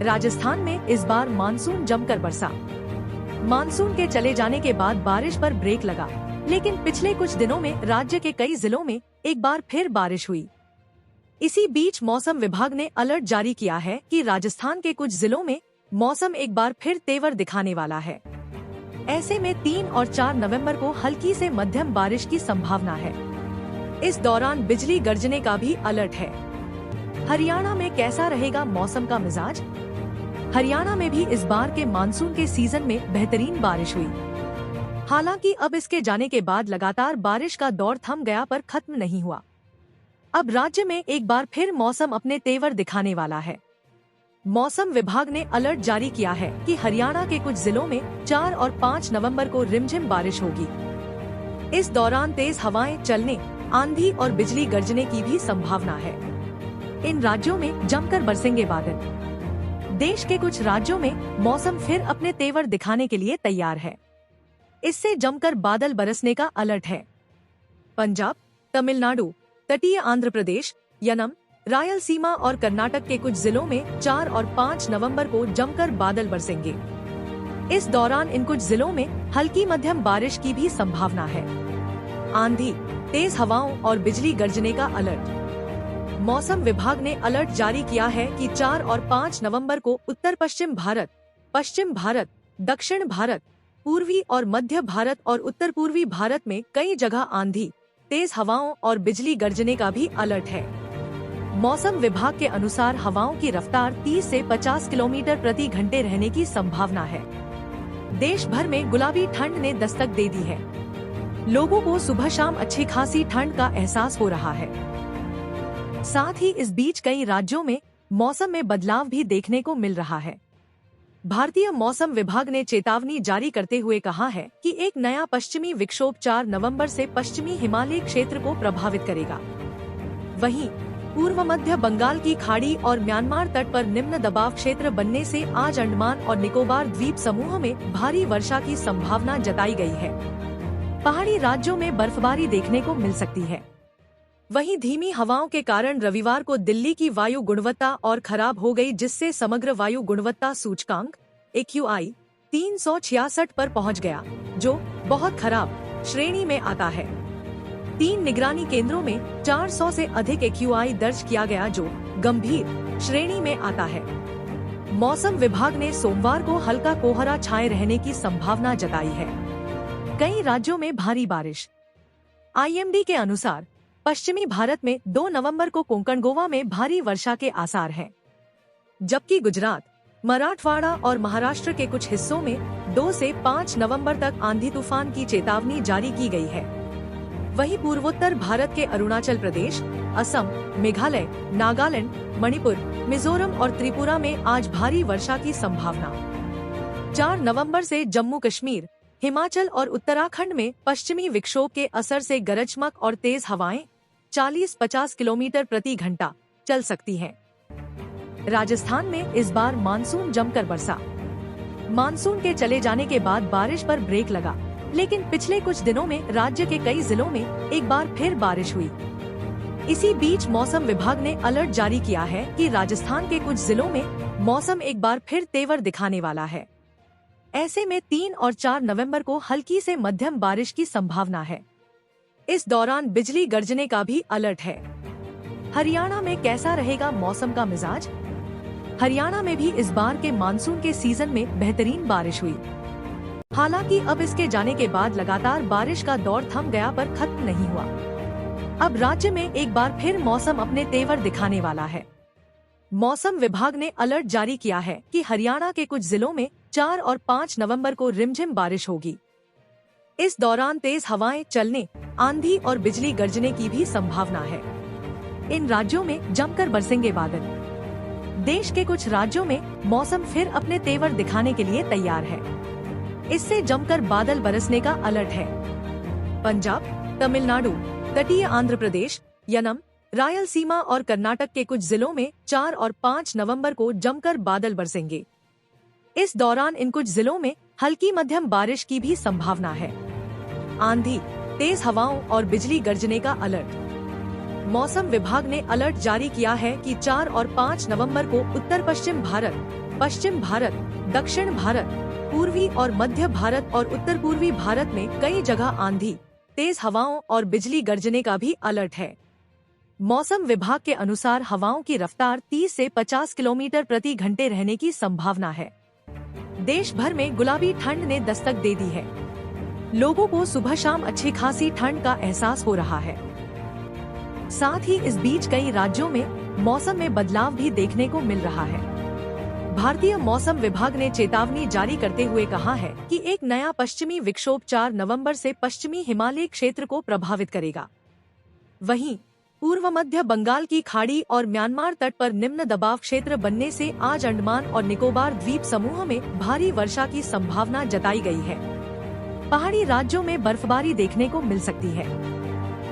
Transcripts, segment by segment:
राजस्थान में इस बार मानसून जमकर बरसा। मानसून के चले जाने के बाद बारिश पर ब्रेक लगा, लेकिन पिछले कुछ दिनों में राज्य के कई जिलों में एक बार फिर बारिश हुई। इसी बीच मौसम विभाग ने अलर्ट जारी किया है कि राजस्थान के कुछ जिलों में मौसम एक बार फिर तेवर दिखाने वाला है। ऐसे में 3 और 4 नवंबर को हल्की से मध्यम बारिश की संभावना है। इस दौरान बिजली गरजने का भी अलर्ट है। हरियाणा में कैसा रहेगा मौसम का मिजाज? हरियाणा में भी इस बार के मानसून के सीजन में बेहतरीन बारिश हुई। हालांकि अब इसके जाने के बाद लगातार बारिश का दौर थम गया पर खत्म नहीं हुआ। अब राज्य में एक बार फिर मौसम अपने तेवर दिखाने वाला है। मौसम विभाग ने अलर्ट जारी किया है कि हरियाणा के कुछ जिलों में 4 और 5 नवंबर को रिमझिम बारिश होगी। इस दौरान तेज हवाएं चलने, आंधी और बिजली गरजने की भी संभावना है। इन राज्यों में जमकर बरसेंगे बादल। देश के कुछ राज्यों में मौसम फिर अपने तेवर दिखाने के लिए तैयार है। इससे जमकर बादल बरसने का अलर्ट है। पंजाब, तमिलनाडु, तटीय आंध्र प्रदेश, यनम, रायलसीमा और कर्नाटक के कुछ जिलों में 4 और 5 नवंबर को जमकर बादल बरसेंगे। इस दौरान इन कुछ जिलों में हल्की मध्यम बारिश की भी संभावना है। आंधी, तेज हवाओं और बिजली गरजने का अलर्ट। मौसम विभाग ने अलर्ट जारी किया है कि 4 और 5 नवंबर को उत्तर पश्चिम भारत, दक्षिण भारत, पूर्वी और मध्य भारत और उत्तर पूर्वी भारत में कई जगह आंधी, तेज हवाओं और बिजली गरजने का भी अलर्ट है। मौसम विभाग के अनुसार हवाओं की रफ्तार 30 से 50 किलोमीटर प्रति घंटे रहने की संभावना है। देश भर में गुलाबी ठंड ने दस्तक दे दी है। लोगों को सुबह शाम अच्छी खासी ठंड का एहसास हो रहा है। साथ ही इस बीच कई राज्यों में मौसम में बदलाव भी देखने को मिल रहा है। भारतीय मौसम विभाग ने चेतावनी जारी करते हुए कहा है कि एक नया पश्चिमी विक्षोभ 4 नवंबर से पश्चिमी हिमालय क्षेत्र को प्रभावित करेगा। वहीं पूर्व मध्य बंगाल की खाड़ी और म्यांमार तट पर निम्न दबाव क्षेत्र बनने से आज अंडमान और निकोबार द्वीप समूह में भारी वर्षा की संभावना जताई गई है। पहाड़ी राज्यों में बर्फबारी देखने को मिल सकती है। वहीं धीमी हवाओं के कारण रविवार को दिल्ली की वायु गुणवत्ता और खराब हो गई, जिससे समग्र वायु गुणवत्ता सूचकांक AQI 366 पर पहुंच गया, जो बहुत खराब श्रेणी में आता है। 3 निगरानी केंद्रों में 400 से अधिक AQI दर्ज किया गया, जो गंभीर श्रेणी में आता है। मौसम विभाग ने सोमवार को हल्का कोहरा छाए रहने की संभावना जताई है। कई राज्यों में भारी बारिश। IMD के अनुसार पश्चिमी भारत में 2 नवंबर को कोंकण गोवा में भारी वर्षा के आसार हैं, जबकि गुजरात, मराठवाड़ा और महाराष्ट्र के कुछ हिस्सों में 2 से 5 नवंबर तक आंधी तूफान की चेतावनी जारी की गई है। वहीं पूर्वोत्तर भारत के अरुणाचल प्रदेश, असम, मेघालय, नागालैंड, मणिपुर, मिजोरम और त्रिपुरा में आज भारी वर्षा की संभावना। 4 नवंबर से जम्मू कश्मीर, हिमाचल और उत्तराखंड में पश्चिमी विक्षोभ के असर से गरज चमक और तेज हवाएं 40-50 किलोमीटर प्रति घंटा चल सकती हैं। राजस्थान में इस बार मानसून जमकर बरसा। मानसून के चले जाने के बाद बारिश पर ब्रेक लगा, लेकिन पिछले कुछ दिनों में राज्य के कई जिलों में एक बार फिर बारिश हुई। इसी बीच मौसम विभाग ने अलर्ट जारी किया है कि राजस्थान के कुछ जिलों में मौसम एक बार फिर तेवर दिखाने वाला है। ऐसे में 3 और 4 नवंबर को हल्की से मध्यम बारिश की संभावना है। इस दौरान बिजली गरजने का भी अलर्ट है। हरियाणा में कैसा रहेगा मौसम का मिजाज? हरियाणा में भी इस बार के मानसून के सीजन में बेहतरीन बारिश हुई। हालांकि अब इसके जाने के बाद लगातार बारिश का दौर थम गया पर खत्म नहीं हुआ। अब राज्य में एक बार फिर मौसम अपने तेवर दिखाने वाला है। मौसम विभाग ने अलर्ट जारी किया है कि हरियाणा के कुछ जिलों में 4 और 5 नवंबर को रिमझिम बारिश होगी। इस दौरान तेज हवाएं चलने, आंधी और बिजली गरजने की भी संभावना है। इन राज्यों में जमकर बरसेंगे बादल। देश के कुछ राज्यों में मौसम फिर अपने तेवर दिखाने के लिए तैयार है। इससे जमकर बादल बरसने का अलर्ट है। पंजाब, तमिलनाडु, तटीय आंध्र प्रदेश, यनम, रायलसीमा और कर्नाटक के कुछ जिलों में 4 और 5 नवंबर को जमकर बादल बरसेंगे। इस दौरान इन कुछ जिलों में हल्की मध्यम बारिश की भी संभावना है। आंधी, तेज हवाओं और बिजली गरजने का अलर्ट। मौसम विभाग ने अलर्ट जारी किया है कि 4 और 5 नवंबर को उत्तर पश्चिम भारत, पश्चिम भारत, दक्षिण भारत, पूर्वी और मध्य भारत और उत्तर पूर्वी भारत में कई जगह आंधी, तेज हवाओं और बिजली गरजने का भी अलर्ट है। मौसम विभाग के अनुसार हवाओं की रफ्तार 30 से 50 किलोमीटर प्रति घंटे रहने की संभावना है। देश भर में गुलाबी ठंड ने दस्तक दे दी है। लोगों को सुबह शाम अच्छी खासी ठंड का एहसास हो रहा है। साथ ही इस बीच कई राज्यों में मौसम में बदलाव भी देखने को मिल रहा है। भारतीय मौसम विभाग ने चेतावनी जारी करते हुए कहा है कि एक नया पश्चिमी विक्षोभ 4 नवंबर से पश्चिमी हिमालय क्षेत्र को प्रभावित करेगा। वहीं पूर्व मध्य बंगाल की खाड़ी और म्यांमार तट पर निम्न दबाव क्षेत्र बनने से आज अंडमान और निकोबार द्वीप समूह में भारी वर्षा की संभावना जताई गई है। पहाड़ी राज्यों में बर्फबारी देखने को मिल सकती है।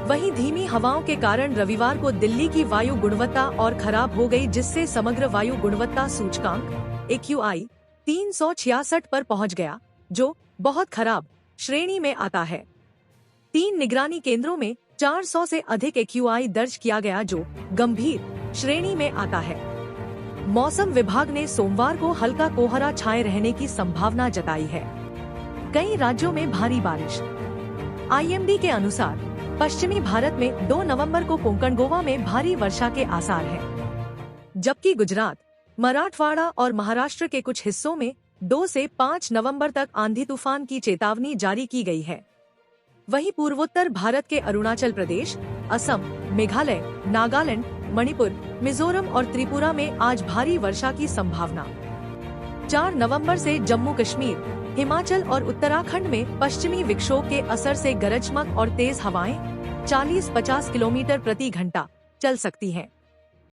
वहीं धीमी हवाओं के कारण रविवार को दिल्ली की वायु गुणवत्ता और खराब हो गई, जिससे समग्र वायु गुणवत्ता सूचकांक AQI 366 पर पहुंच गया, जो बहुत खराब श्रेणी में आता है। 3 निगरानी केंद्रों में 400 से अधिक AQI दर्ज किया गया, जो गंभीर श्रेणी में आता है। मौसम विभाग ने सोमवार को हल्का कोहरा छाए रहने की संभावना जताई है। कई राज्यों में भारी बारिश। IMD के अनुसार पश्चिमी भारत में 2 नवंबर को कोंकण गोवा में भारी वर्षा के आसार हैं, जबकि गुजरात, मराठवाड़ा और महाराष्ट्र के कुछ हिस्सों में 2 से 5 नवंबर तक आंधी तूफान की चेतावनी जारी की गई है। वहीं पूर्वोत्तर भारत के अरुणाचल प्रदेश, असम, मेघालय, नागालैंड, मणिपुर, मिजोरम और त्रिपुरा में आज भारी वर्षा की संभावना। 4 नवंबर से जम्मू कश्मीर, हिमाचल और उत्तराखंड में पश्चिमी विक्षोभ के असर से गरज, चमक और तेज हवाएं 40-50 किलोमीटर प्रति घंटा चल सकती हैं।